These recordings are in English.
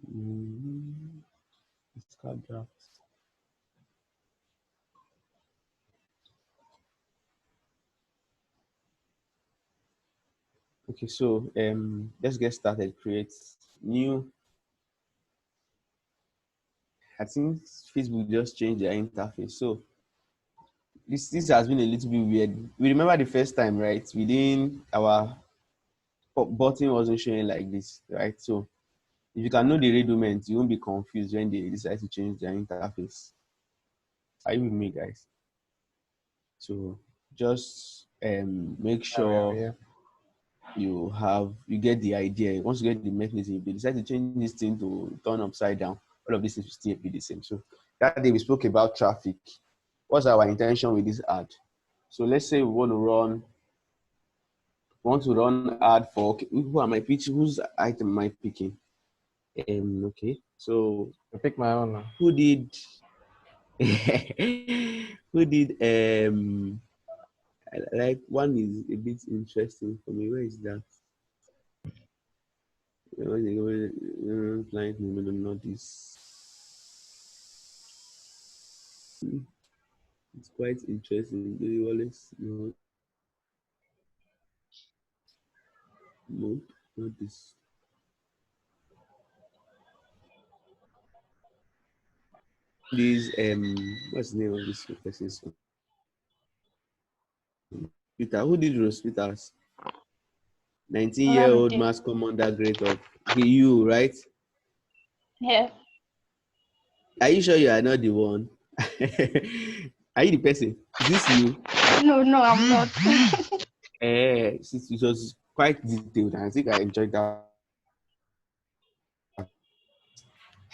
Mm, discard draft. Okay, so let's get started. Create new. I think Facebook just changed their interface. So this has been a little bit weird. We remember the first time, right? We didn't our button wasn't showing like this, right? So if you can know the redundant, you won't be confused when they decide to change their interface. Are you with me, guys? So just make Yeah, sure yeah. you get the idea. Once you get the mechanism, if they decide to change this thing to turn upside down, all of this will still be the same. So that day we spoke about traffic. What's our intention with this ad? So let's say we want to run ad for, okay, who am I pitching? Whose item am I picking? Okay. So I pick my own now. who did who did like one is a bit interesting for me. Where is that? Client name, not this. It's quite interesting. Do you always no, not this. This what's the name of this person's Peter? Who did Rose Peters? 19-year-old Olamide. mass commander great up. Okay, you right? Yeah. Are you sure you are not the one? Are you the person? Is this you? No, no, I'm not. It was quite detailed, and I think I enjoyed that.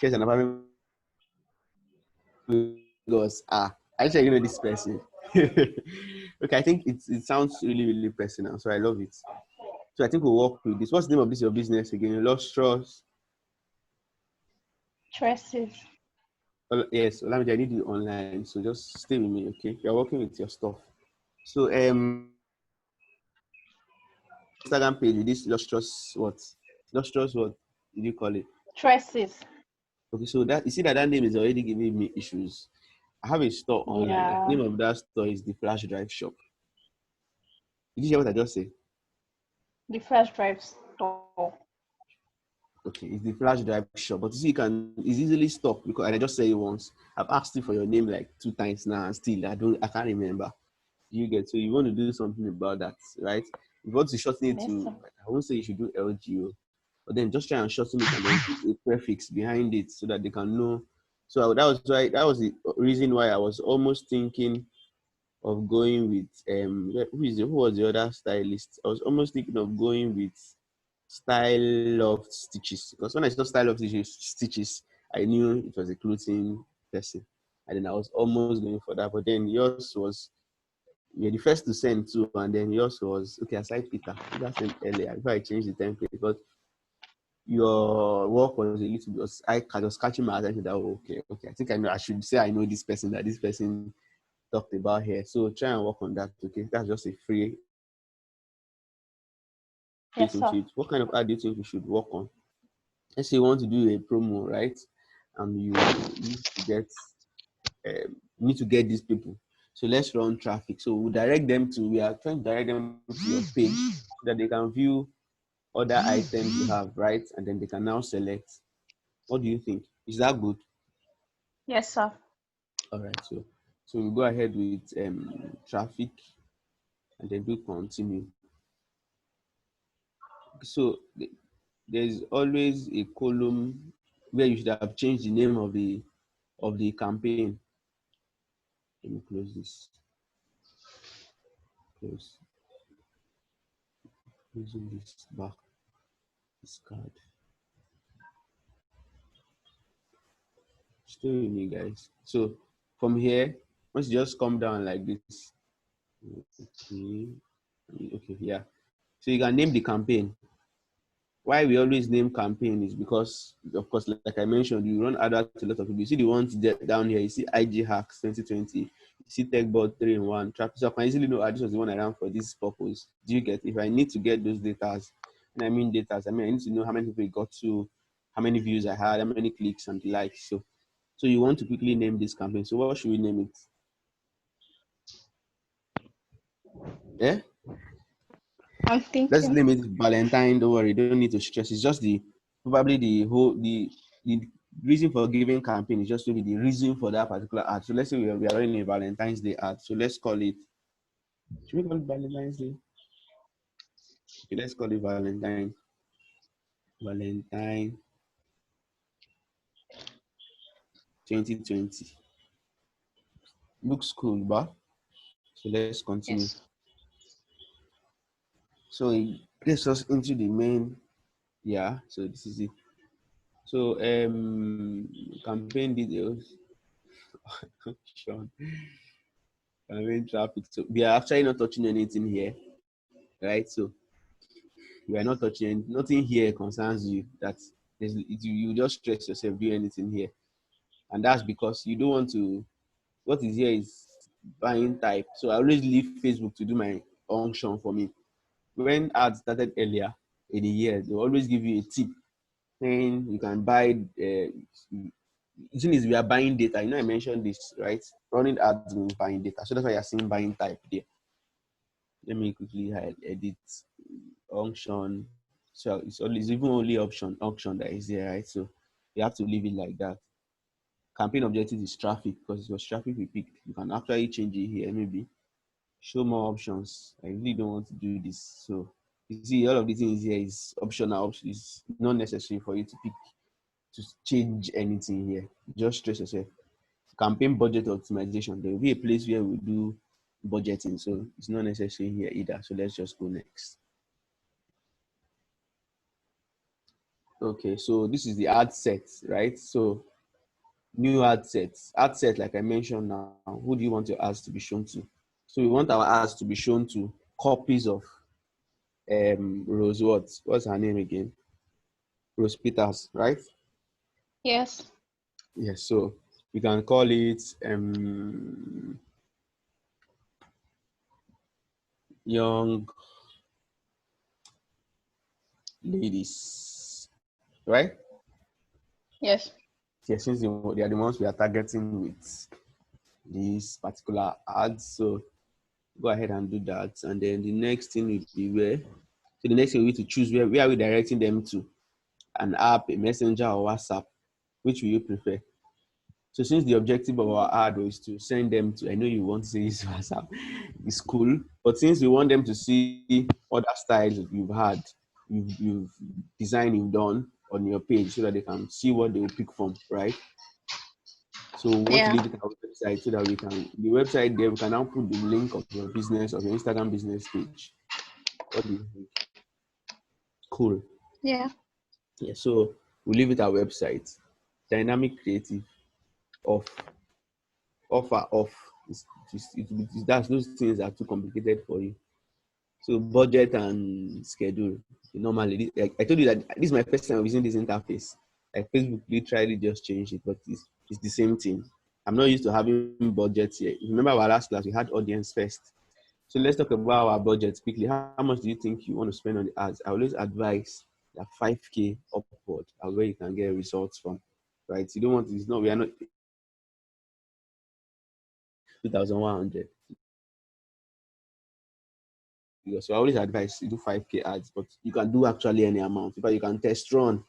Here's an apartment goes, I should know this person. Okay, I think it sounds really, really personal, so I love it. So I think we'll work with this. What's the name of this your business again? Illustrious. Tresses. Yes, Olamide, I need you online, so just stay with me, okay? You're working with your stuff. So Instagram page with this illustrious what? Illustrious what did you call it? Tresses. Okay, so that you see that name is already giving me issues. I have a store online. The Yeah. name of that store is the Flash Drive Shop. Did you hear what I just said? The flash drive store. Okay, it's the Flash Drive Shop, but you see, it's easily stopped because and I just say it once. I've asked you for your name like 2 times now, and still I can't remember. You get so you want to do something about that, right? If you want to shorten it Yes, to, sir. I won't say you should do LGO, but then just try and shorten it and then put a prefix behind it so that they can know. So that was the reason why I was almost thinking of going with who was the other stylist? I was almost thinking of going with Style of Stitches because when I saw Style of Stitches, I knew it was a clothing person, and then I was almost going for that. But then yours was you're the first to send too, and then yours was okay. Aside Peter sent earlier before I changed the template, but your work was a little bit. I was catching my attention that okay. I think I know. I should say I know this person that this person talked about here. So try and work on that. Okay, that's just a free Yes, into sir. it. What kind of ad do you think we should work on? Let's say you want to do a promo, right? And you need to get these people. So let's run traffic. So we are trying to direct them to your page so that they can view other items you have, right? And then they can now select. What do you think? Is that good? Yes, sir. All right. So we go ahead with traffic and then do continue. So there's always a column where you should have changed the name of the campaign. Let me close this. Close. Closing this back. This card. Stay with me, guys. So from here, once you just come down like this. Okay. Okay. Yeah. So you can name the campaign. Why we always name campaign is because, of course, like I mentioned, you run adverts to a lot of people. You see the ones down here. You see IG Hacks 2020. You see TechBot 3-in-1 traffic. So I can easily know this was the one I ran for this purpose. Do you get? If I need to get those data, and I mean data, I mean I need to know how many people it got to, how many views I had, how many clicks and the like. So you want to quickly name this campaign. So what should we name it? Yeah? I'm Let's thinking. name it Valentine. Don't worry, don't need to stress. It's just the probably the reason for giving campaign is just maybe the reason for that particular ad. So let's say we are running a Valentine's Day ad. So let's call it, should we call it Valentine's Day? Okay, let's call it Valentine 2020. Looks cool, but so let's continue. Yes. So it gets us into the main, yeah. So this is it. So campaign details. Sean, campaign traffic. So we are actually not touching anything here, right? So we are not touching nothing here concerns you. That you just stress yourself do anything here, and that's because you don't want to. What is here is buying type. So I always leave Facebook to do my function for me. When ads started earlier in the year, they always give you a tip saying you can buy. As soon as we are buying data, I mentioned this, right? Running ads means buying data. So that's why you're seeing buying type there. Let me quickly edit function. So it's always even only option that is there, right? So you have to leave it like that. Campaign objective is traffic because it was traffic we picked. You can actually change it here, maybe show more options. I really don't want to do this. So you see, all of the things here is optional. It's not necessary for you to pick to change anything here. Just stress yourself. Campaign budget optimization. There will be a place where we do budgeting, so it's not necessary here either. So let's just go next. Okay, so this is the ad set, right? So new ad sets. Ad set, like I mentioned now, who do you want your ads to be shown to? So we want our ads to be shown to copies of Rose what's her name again? Rose Peters, right? Yes. Yes, so we can call it young ladies, right? Yes. Yes, since they are the ones we are targeting with these particular ads. So go ahead and do that. And then the next thing will be where. So the next thing we need to choose where are we directing them to? An app, a messenger, or WhatsApp? Which will you prefer? So since the objective of our ad was to send them to, I know you want to say this WhatsApp, it's cool, but since we want them to see other styles you've had, you've designed, you've done on your page so that they can see what they will pick from, right? So we want to Yeah. leave it on our website so that we can, the website there, we can now put the link of your business, of your Instagram business page. What do you think? Cool. Yeah. Yeah, so we leave it our website. Dynamic creative off, offer off. That's those things are too complicated for you. So budget and schedule. Normally, I told you that this is my first time using this interface. Like Facebook literally just changed it, but it's the same thing. I'm not used to having budgets here. Remember our last class, we had audience first. So let's talk about our budget quickly. How much do you think you want to spend on the ads? I always advise that 5K upward are where you can get results from, right? You don't want it's not we are not 2,100. So I always advise you do 5K ads, but you can do actually any amount. But you can test run.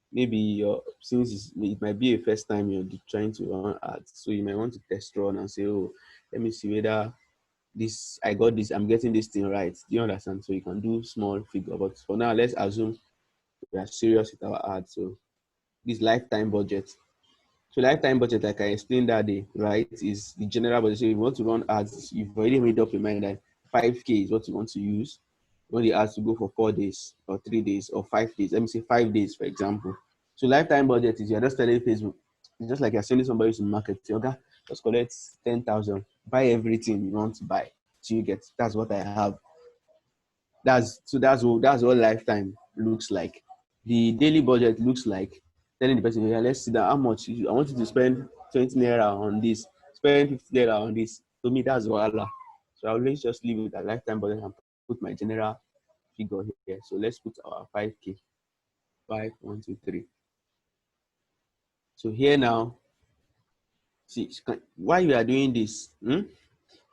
Maybe since it might be a first time you're trying to run ads, so you might want to test run and say, oh, let me see whether this I got this, I'm getting this thing right. Do you understand? So you can do small figure, but for now, let's assume we are serious with our ads. So this lifetime budget. So lifetime budget, like I explained that day, right, is the general budget. So if you want to run ads, you've already made up your mind that 5K is what you want to use. You want the ads to go for 4 days or 3 days or 5 days. Let me say 5 days, for example. So lifetime budget is you're just telling Facebook, it's just like you're sending somebody to market. Okay, just collect 10,000, buy everything you want to buy. So you get that's what I have. That's what lifetime looks like. The daily budget looks like telling the person, yeah, let's see that how much I want you to spend 20 naira on this, spend 50 naira on this. To me, that's voila. So I always just leave it at lifetime budget and put my general figure here. So let's put our 5K. 5, 1, 2, 3. So here now, see, while you are doing this, you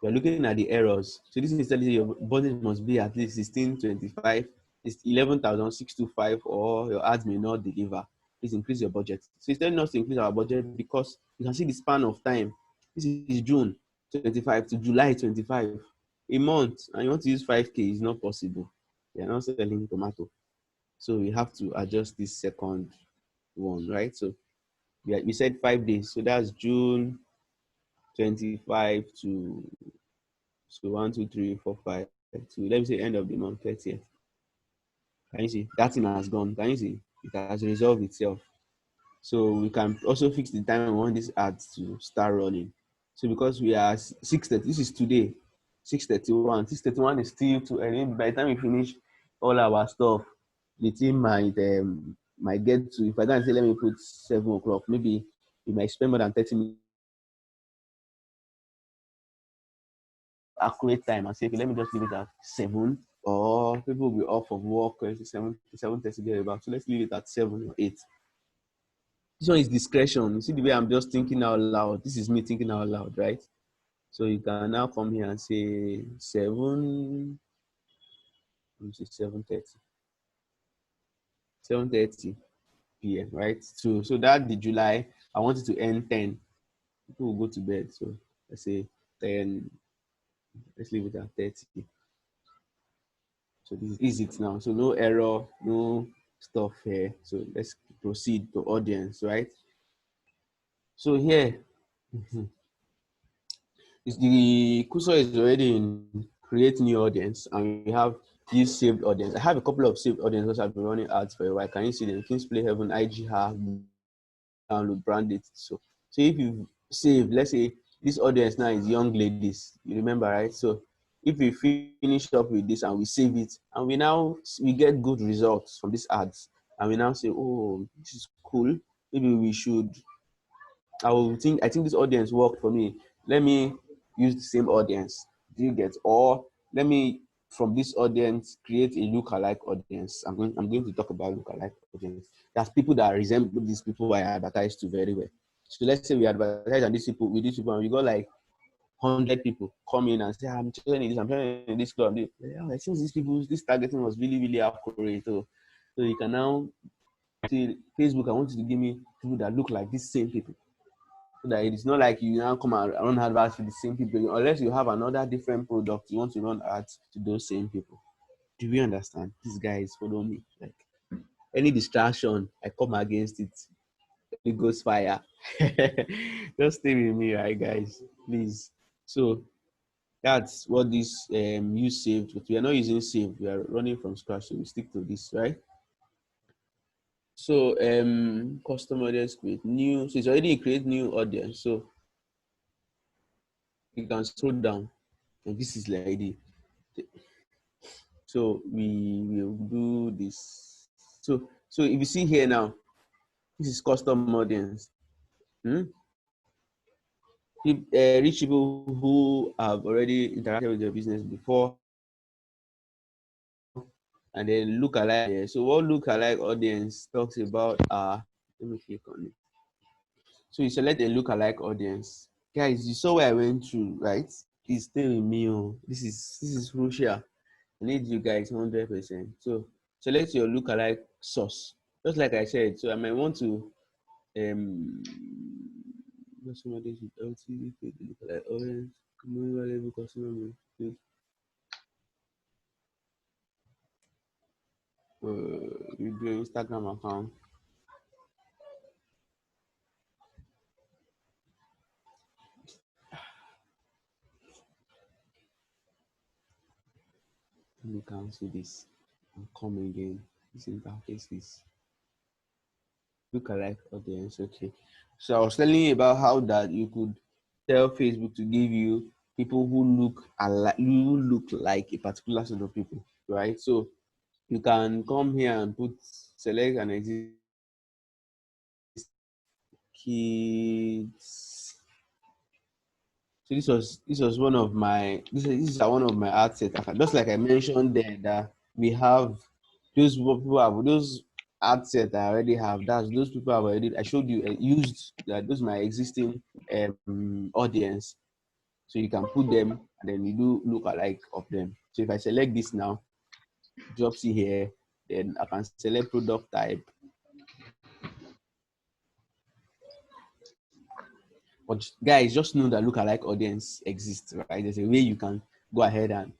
are looking at the errors. So this is telling you your budget must be at least 1625, it's 11,625, or your ads may not deliver. Please increase your budget. So it's telling us to increase our budget because you can see the span of time. This is June 25 to July 25, a month, and you want to use 5K, it's not possible. They are not selling tomato. So we have to adjust this second one, right? So we said 5 days. So that's June 25 to, so 1, 2, 3, 4, 5 to, let me say, end of the month, 30th. Can you see? That thing has gone. Can you see? It has resolved itself. So we can also fix the time we want this ad to start running. So because we are 6:30, this is today, 6:31. 6:31 is still too early. By the time we finish all our stuff, the team might get to, if I don't say let me put 7 o'clock, maybe we might spend more than 30 minutes accurate time and say, okay, let me just leave it at 7, or people will be off of work 7:30 there about. So let's leave it at 7 or 8. This one is discretion. You see the way I'm just thinking out loud. This is me thinking out loud, right? So you can now come here and say 7. Let me say 7:30. 7:30 p.m. Right? So that the July, I want it to end 10. People will go to bed. So let's say 10. Let's leave it at 30. So this is it now. So no error, no stuff here. So let's proceed to audience, right? So here, is the cursor is already in create new audience, and we have these saved audience. I have a couple of saved audiences I've been running ads for a while. Can you see them? Kings Play Heaven, IG Hack, download, brand it. So if you save, let's say this audience now is young ladies. You remember, right? So if we finish up with this and we save it, and we get good results from these ads, and we now say, oh, this is cool. Maybe we should. I think this audience worked for me. Let me use the same audience. Do you get? Or let me, from this audience, create a lookalike audience. I'm going to talk about lookalike audience. There's people that resemble these people I advertise to very well. So let's say we advertise on these people with these people, and we got like 100 people come in and say, I'm training this, I'm training this club. Yeah, I think this targeting was really, really accurate. So you can now say, Facebook, I want you to give me people that look like these same people. So that it is not like you now come and run adverts to the same people, unless you have another different product you want to run ads to those same people. Do we understand? These guys follow me. Like any distraction, I come against it. It goes fire. Just stay with me, right, guys? Please. So that's what this use saved, but we are not using save. We are running from scratch, so we stick to this, right? So custom audience create new. So it's already create new audience. So you can scroll down, and this is like so we will do this. So if you see here now, this is custom audience. Reach people who have already interacted with your business before, and then look alike. Yeah. So what look alike audience talks about let me click on it. So you select a look alike audience. Guys, you saw where I went through, right? It's still in me. Oh. This is crucial. I need you guys 100%. So select your lookalike source. Just like I said, so I might want to customer days with LTV, lookalike audience, valuable customer with with your Instagram account. Let me cancel this and come again. This interface is lookalike audience. Okay. So I was telling you about how that you could tell Facebook to give you people who look like a particular set of people, right? So you can come here and select an existing kids. So this was one of my this is one of my ad set. Just like I mentioned there that we have those people have those ad set I already have. That's those people I've already. I showed you used that. Those my existing audience. So you can put them and then you do look alike of them. So if I select this now, drop C here, then I can select product type. But guys, just know that lookalike audience exists, right? There's a way you can go ahead and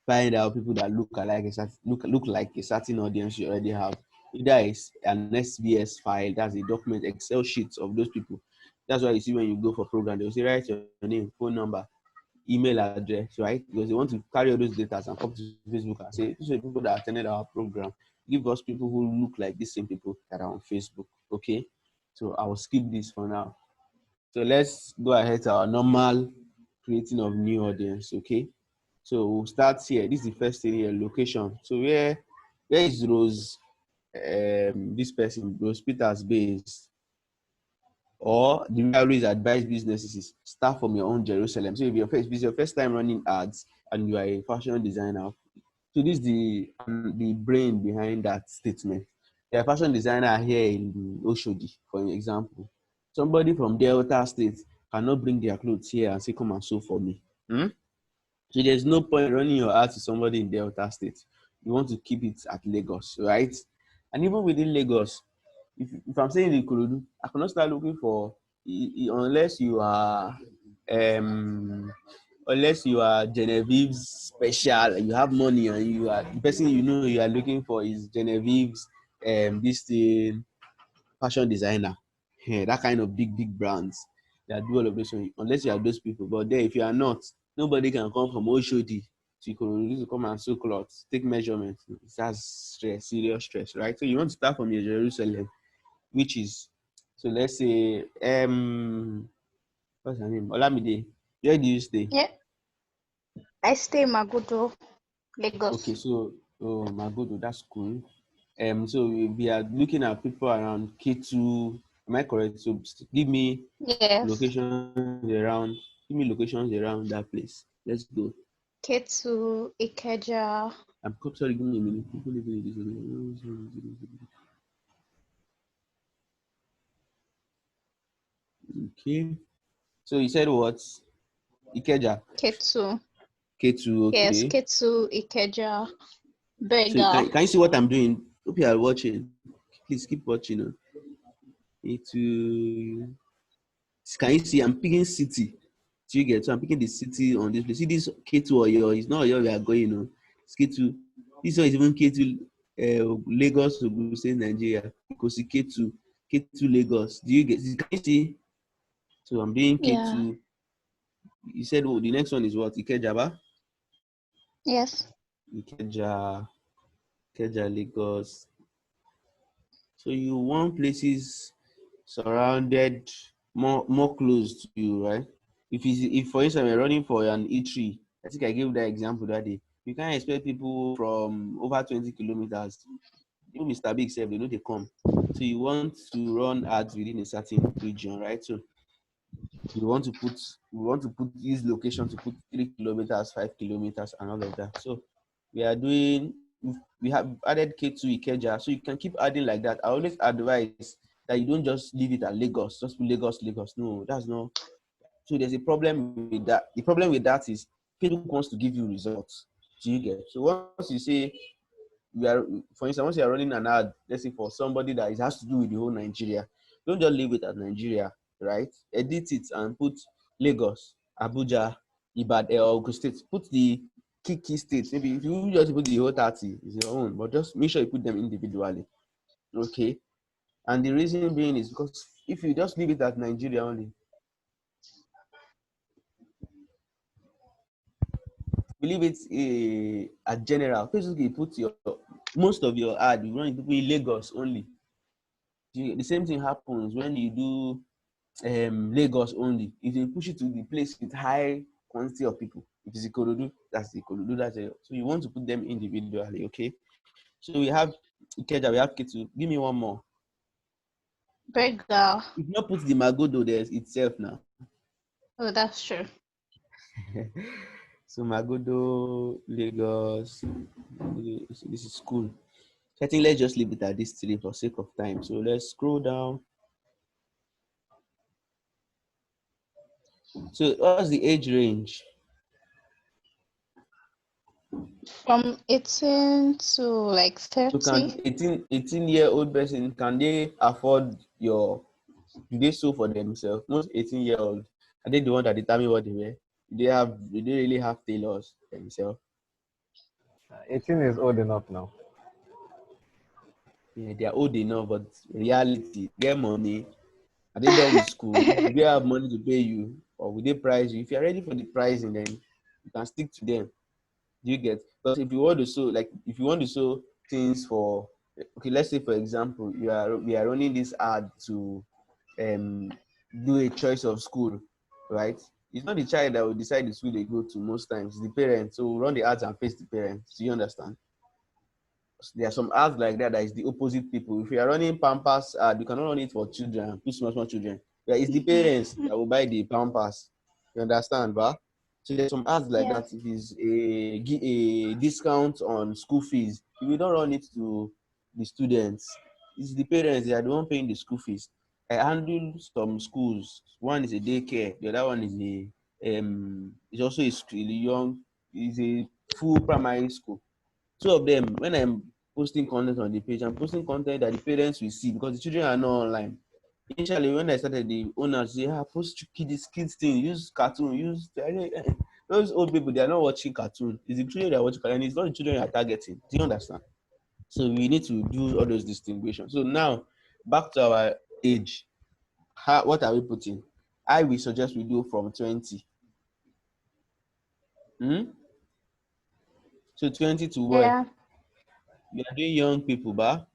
find out people that look like a certain audience you already have. Either it's an SBS file, that's a document, Excel sheets of those people. That's why you see when you go for program, they'll say write your name, phone number, email address, right? Because they want to carry all those data and come to Facebook and say, these are the people that attended our program. Give us people who look like these same people that are on Facebook. Okay. So I will skip this for now. So let's go ahead to our normal creating of new audience. Okay. So we'll start here. This is the first thing here, location. So where is Rose this person, Rose Peters based? Or the way I always advise businesses is start from your own Jerusalem. So if it's your first time running ads and you are a fashion designer, so this is the brain behind that statement. You're a fashion designer here in Oshodi, for example. Somebody from Delta State cannot bring their clothes here and say, come and sew for me. Hmm? So there's no point running your ad to somebody in Delta State. You want to keep it at Lagos, right? And even within Lagos, if I'm saying in Ikorodu, I cannot start looking for unless you are um Genevieve's special, you have money and you are the person you know you are looking for is Genevieve's this thing fashion designer. Yeah, that kind of big brands that do all of this unless you are those people. But then if you are not, nobody can come from Oshodi to Ikorodu to come and sew clothes, take measurements. That's stress, serious stress, right? So you want to start from your Jerusalem, which is so let's say what's her name? Olamide. Where do you stay? Yeah. I stay in Magodo, Okay, Lagos. so oh Magodo, that's cool. So we are looking at people around K2. Am I correct? So give me Yes. locations around. Give me locations around that place. Let's go. Ketu, Ikeja. Sorry, give me a minute. People living in this area. Okay. So you said what? Ikeja. Ketu. K2. Yes, Okay. Ketu, Ikeja, So Berga. can you see what I'm doing? Hope you are watching. Please keep watching. K2. Can you see? I'm picking city. Do you get? So I'm picking the city on this place. See this K2 or your? It's not Oyo we are going. It's K2. This one is even K2 Lagos to say Nigeria. Because K2 K2 Lagos. Do you get? Can you see? So I'm doing Yeah. K2. You said oh the next one is what? Ikeja, ba? Yes. Ikeja, Ikeja Lagos. So you want places surrounded more close to you, right? If for instance you're running for an E3, I think I gave that example that day. You can't expect people from over 20 kilometers. Even Mr. Big said they know they come. So you want to run ads within a certain region, right? So we want to put this location to put 3 kilometers, 5 kilometers, and all of that. So we have added K2 Ikeja, so you can keep adding like that. I always advise that you don't just leave it at Lagos, just put Lagos. No, that's not. So there's a problem with that. The problem with that is Facebook wants to give you results. Do you get? So once you say you are, for instance, once you are running an ad, let's say for somebody that it has to do with the whole Nigeria, don't just leave it at Nigeria, right? Edit it and put Lagos, Abuja, Ibadan, or Ogun State. Put the key states. Maybe if you just put the whole 30, it's your own, but just make sure you put them individually. Okay. And the reason being is because if you just leave it at Nigeria only, believe it at general, basically put your most of your ad, you run people in Lagos only. The same thing happens when you do Lagos only. If you push it to the place with high quantity of people, if it's Ikorodu, that's Ikorodu, so you want to put them individually, okay? So we have Ikeja, we have Ketu. Give me one more. Berga. If not put the Magodo there itself now. Oh, that's true. So Magodo, Lagos, this is cool. I think let's just leave it at this three for sake of time. So let's scroll down. So what's the age range? From 18 to like So can 30. 18-year-old person, can they afford your, do they sew for themselves? Most 18-year-old, are they the one that determine what they wear? Do they really have tailors themselves? 18 is old enough now. Yeah, they are old enough, but reality, get money. Are they done with school? Do they have money to pay you? Or will they price you? If you're ready for the pricing, then you can stick to them. Do you get? Because if you want to sew, like if you want to sew things for, okay, let's say for example, we are running this ad to um do a choice of school, right? It's not the child that will decide the school they go to most times, it's the parents. So we run the ads and face the parents. Do you understand? There are some ads like that is the opposite people. If you are running Pampers ad, you cannot run it for children, too small children. Yeah, it's the parents that will buy the Pampers. You understand, ba? So there's some ads like that. Yes. If it's a discount on school fees, if you don't run it to the students, it's the parents, they are the one paying the school fees. I handle some schools. One is a daycare, the other one is it's also a school, young, is a full primary school. Two of them, when I'm posting content on the page, I'm posting content that the parents will see because the children are not online. Initially, when I started, the owners say, post kids thing, use cartoon, use those old people, they are not watching cartoon. It's the children that are watching cartoon, it's not the children you are targeting. Do you understand? So we need to do all those distinctions. So now back to our age. What are we putting? I will suggest we do from 20. Hmm? So 20 to where? Yeah. We are doing young people, ba?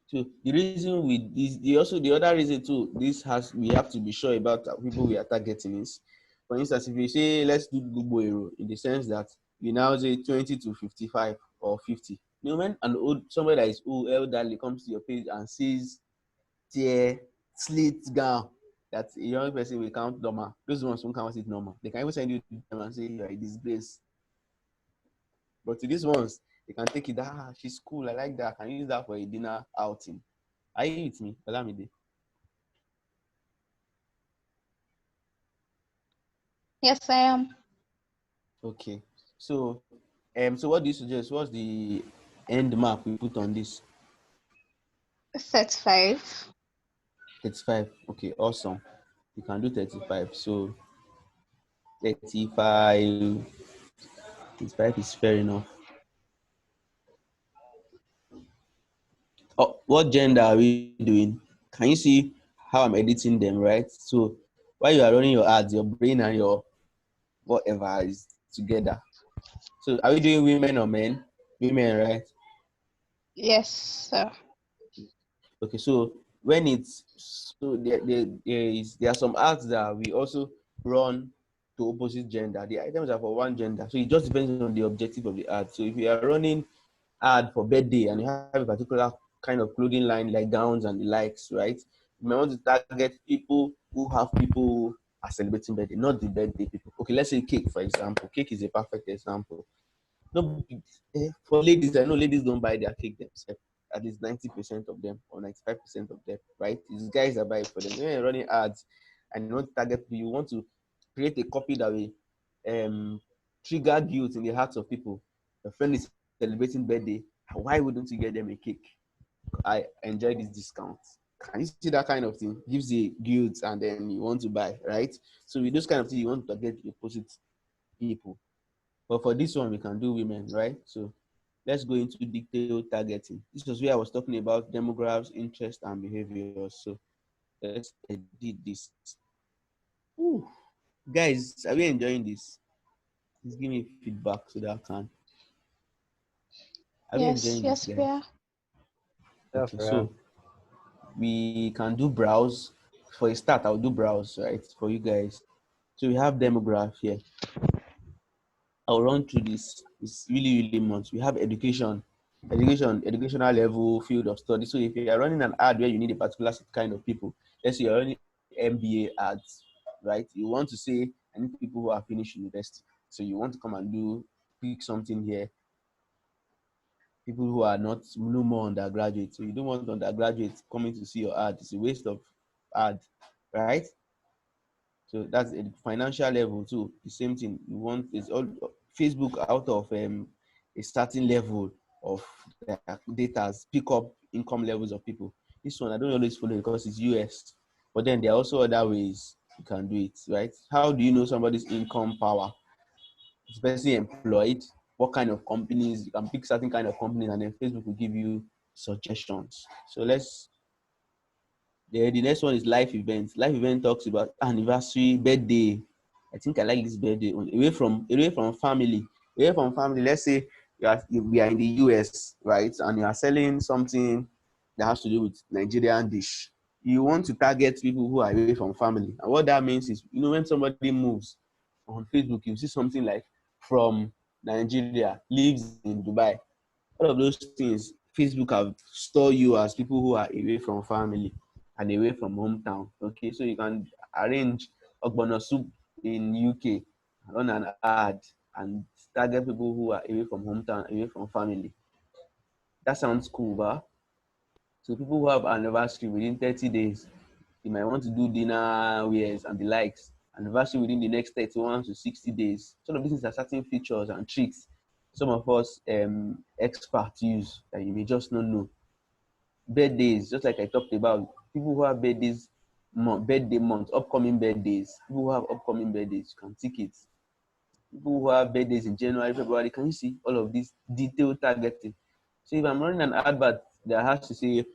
So the reason we this the other reason too this has we have to be sure about people we are targeting is, for instance, if you say let's do Google Hero in the sense that we now say 20 to 55 or 50. You know, when an old somebody that is old elderly comes to your page and sees tear slit gown that a young person will count normal, those ones won't count it normal. They can even send you them and say you are a disgrace. But to these ones, they can take it, she's cool, I like that, I can use that for a dinner outing. Are you with me? Olamide? Yes, I am. Okay. So, so what do you suggest? What's the end mark we put on this? 35. 35. Okay, awesome. You can do 35. So, 35, 35 is fair enough. Oh, what gender are we doing? Can you see how I'm editing them, right? So, while you are running your ads, your brain and your whatever is together. So, are we doing women or men? Women, right? Yes, sir. Okay, so when it's so there are some ads that we also run to opposite gender. The items are for one gender, so it just depends on the objective of the ad. So if you are running ad for birthday and you have a particular kind of clothing line like gowns and the likes, right? You may want to target people who have people who are celebrating birthday, not the birthday people. Okay, let's say cake, for example. Cake is a perfect example. No, for ladies, I know ladies don't buy their cake themselves. At least 90% of them or 95% of them, right? It's guys that buy it for them. When you're running ads and you want to target people, you want to create a copy that will trigger guilt in the hearts of people. Your friend is celebrating birthday. Why wouldn't you get them a cake? I enjoy this discount. Can you see that kind of thing? Gives you guilt and then you want to buy, right? So with those kind of things, you want to target the opposite people. But for this one, we can do women, right? So let's go into detailed targeting. This was where I was talking about demographics, interest, and behaviors. So let's edit this. Ooh, guys, are we enjoying this? Please give me feedback so that I can. Are we Yes, enjoying this, yes, we guys? are. Yes, Okay, we are. so we can do browse. For a start, I'll do browse, right, for you guys. So we have demograph here. I'll run through this. It's really, really much. We have educational level, field of study. So if you are running an ad where you need a particular kind of people, let's say you're running MBA ads, right? You want to say, I need people who have finished university. So you want to come and do pick something here. people who are not no more undergraduates. So you don't want undergraduates coming to see your ad. It's a waste of ad, right? So that's a financial level too. The same thing. You want is all Facebook out of a starting level of their data pick up income levels of people. This one I don't always follow because it's US, but then there are also other ways you can do it, right? How do you know somebody's income power? Especially employed, what kind of companies you can pick certain kind of companies, and then Facebook will give you suggestions. So the next one is life events. Life event talks about anniversary, birthday. I think I like this birthday one. Away from family. Away from family. Let's say we are in the US, right? And you are selling something that has to do with Nigerian dish. You want to target people who are away from family. And what that means is, when somebody moves on Facebook, you see something like from Nigeria, lives in Dubai. All of those things, Facebook have store you as people who are away from family and away from hometown. Okay, so you can arrange ogbono soup in UK, run an ad, and target people who are away from hometown, away from family. That sounds cool, but so people who have anniversary within 30 days, you might want to do dinner wears and the likes. Anniversary within the next 31 to 60 days. Some of these things are certain features and tricks some of us experts use that you may just not know. Birthdays, just like I talked about, people who have birthdays, birthday month, upcoming birthdays, people who have upcoming birthdays, you can tick it. People who have birthdays in January, February, can you see all of this detailed targeting? So if I'm running an advert that has to say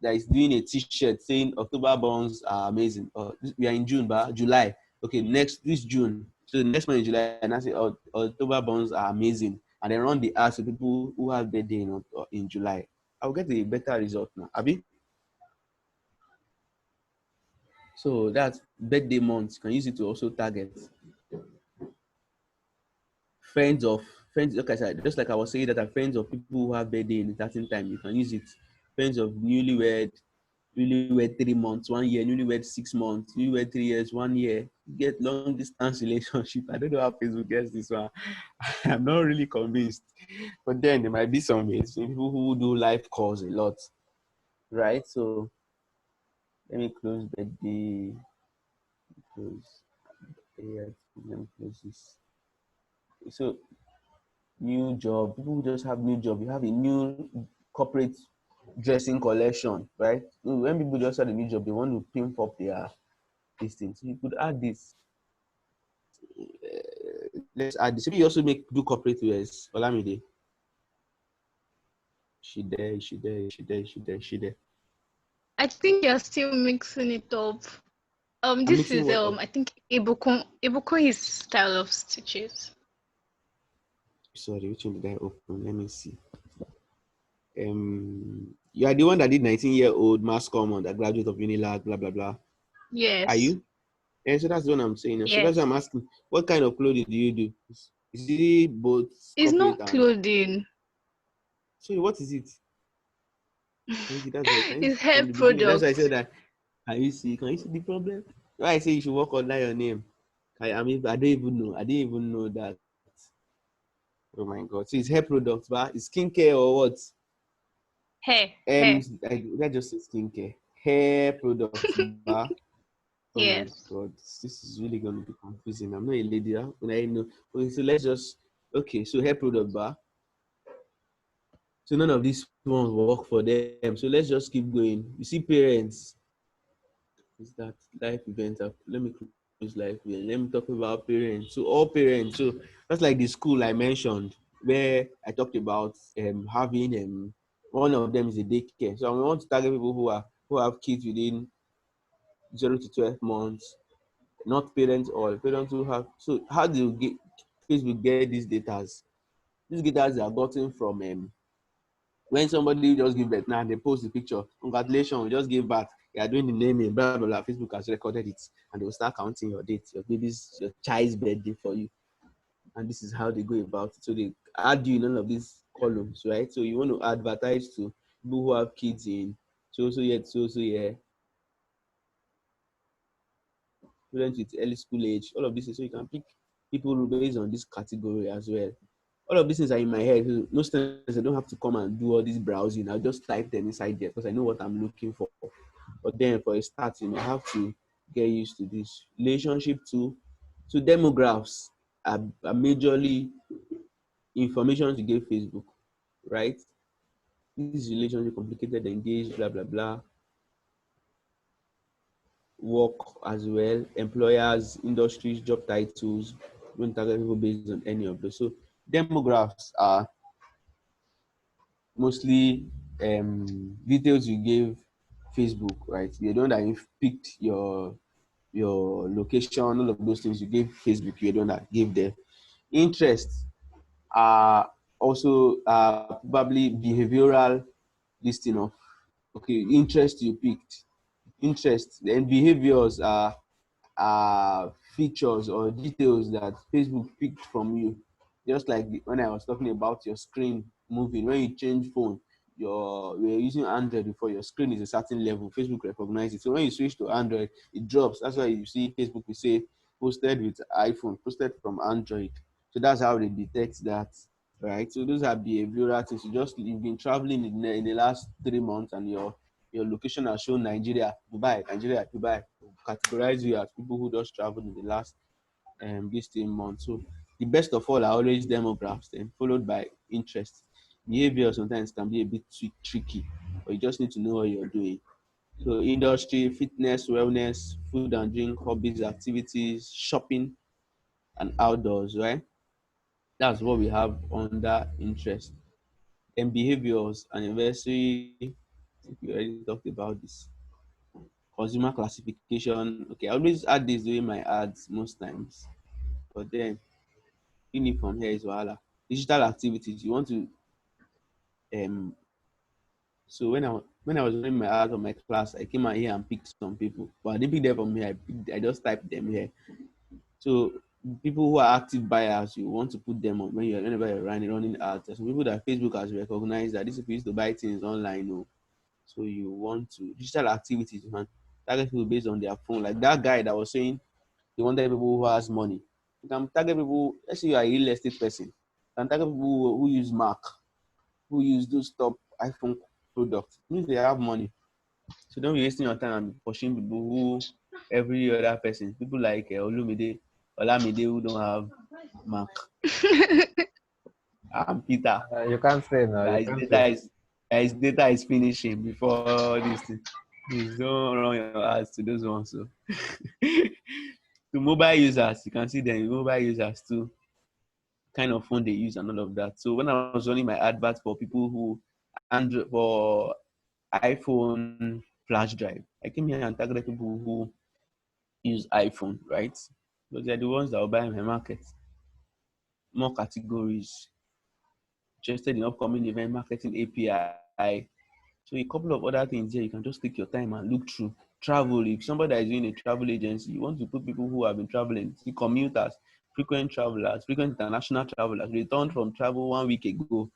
that is doing a T-shirt saying October bonds are amazing, or we are in June, but July. Okay, this June. So the next month in July, and I say October bonds are amazing, and then run the ads to people who have birthday in July. I'll get a better result now. Abi? So that's birthday months. You can use it to also target friends of friends. Like I said, just like I was saying that are friends of people who have birthday in a certain time. You can use it. Friends of newlywed 3 months, 1 year, newlywed 6 months, newlywed 3 years, 1 year. Get long distance relationship. I don't know how Facebook gets this one. I'm not really convinced. But then there might be some ways. People who do live calls a lot, right? So let me close birthday. Close. Yeah, let me close this. So new job. People who just have new job. You have a new corporate dressing collection, right? When people just start a new job, they want to pimp up their these things. So you could add this. Let's add this. Maybe you also do corporate wears. Olamide. She there. I think you're still mixing it up. I'm This mixing is what up? I think Ibukun is style of stitches. Sorry, which one did I open? Let me see. You are the one that did 19-year-old mass common, that graduate of Unilag, blah blah blah. Are Yes. you? And so that's what I'm saying. So that's Yes. what I'm asking. What kind of clothing do you do? Is it both It's corporate not and clothing. so what is it? Can you see that's right? Can you It's see hair from the beginning? That's why I said products. that. Can you see the problem? Why I say you should work under your name. I don't even know. I didn't even know that. Oh my god. So it's hair products, but it's skincare or what? Hair. I just say skincare. Hair products, bar. Oh my Yes. god, this is really going to be confusing. I'm not a lady. Huh? When I know. Okay, so let's just. Okay, so hair product bar. So none of these ones work for them. So let's just keep going. You see, parents. Is that life event? Let me close life event. Let me talk about parents. So all parents. So that's like the school I mentioned where I talked about having one of them is a daycare. So I want to target people who have kids within 0 to 12 months, not parents or parents who have. So how do you get Facebook get these data? These data are gotten from when somebody just give birth. Now they post the picture. Congratulations, we just gave birth. You are doing the naming, blah blah blah. Facebook has recorded it, and they will start counting your dates, your child's birthday for you. And this is how they go about it. So they add you in none of these columns, right? So you want to advertise to people who have kids in so yeah, students with early school age, all of this. So you can pick people based on this category as well. all of these things are in my head. So most times I don't have to come and do all this browsing. I'll just type them inside there because I know what I'm looking for. But then for a start, I have to get used to this. Relationship too. So demographics are majorly information to give Facebook, right? This is relationship, complicated, engaged, blah blah blah. Work as well, employers, industries, job titles. Don't target people based on any of those. So demographics are mostly details you give Facebook, right? You're the one that you've picked your location, all of those things you gave Facebook, you're the one that gave them. Interests are also probably behavioral listing of okay, interest you picked. Interest, then behaviors are features or details that Facebook picked from you. Just like when I was talking about your screen moving, when you change phone, you're using Android before your screen is a certain level, Facebook recognizes it. So when you switch to Android, it drops. That's why you see Facebook will say posted with iPhone, posted from Android. So that's how they detect that, right? So those are behavioral things. You've been traveling in the last 3 months and your location has shown Nigeria, Dubai. Categorize you as people who just traveled in the last this 3 months. So the best of all are always demographics, then followed by interest. Behavior sometimes can be a bit tricky, but you just need to know what you're doing. So industry, fitness, wellness, food and drink, hobbies, activities, shopping, and outdoors, right? That's what we have under interest. Then behaviors, anniversary. I think we already talked about this. Consumer classification. Okay, I always add this during my ads most times. But then unique from here is wahala. Digital activities. You want to um so when I was running my ads on my class, I came out here and picked some people. But I didn't pick them from here. I just typed them here. So people who are active buyers, you want to put them on whenever you're running ads. There's some people that Facebook has recognized that these people used to buy things online. Oh. So you want to digital activities, man. Target people based on their phone. Like that guy that was saying he wanted people who has money. You can target people, let's say you are a real estate person. You can target people who use Mac, who use those top iPhone products. It means they have money. So don't be wasting your time and pushing people who every other person, people like Olumide, Olamide who don't have Mac. And Peter, You can't say no. that You his can't say. data is that his data is finishing before this thing. Please don't run your ads to those ones. So to mobile users, you can see them mobile users too, kind of phone they use and all of that. So when I was running my advert for people who Android for iPhone flash drive, I came here and targeted people who use iPhone, right? Because they're the ones that will buy my market. More categories, interested in upcoming event marketing API. So a couple of other things here, you can just take your time and look through. Travel, if somebody is doing a travel agency, you want to put people who have been traveling, see commuters, frequent travelers, frequent international travelers, returned from travel 1 week ago.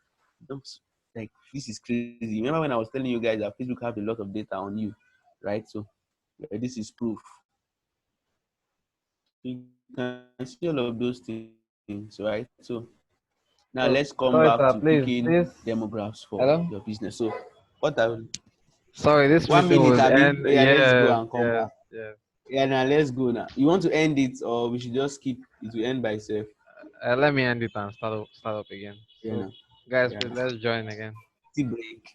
Don't, like this is crazy. Remember when I was telling you guys that Facebook have a lot of data on you, right? So this is proof. You can see all of those things, right? So now let's come back So to sorry, picking sir. Please, this. demographics for your Hello. business. So what I will Sorry, this one meeting minute, will Abby. end. Oh, yeah, let's go Yes, and come yes, back. yes. Yeah, now let's go now. You want to end it or we should just keep it will end by itself? Let me end it and start up again. Yeah, So, now. guys, Yeah, please now. let's join again. Tea break.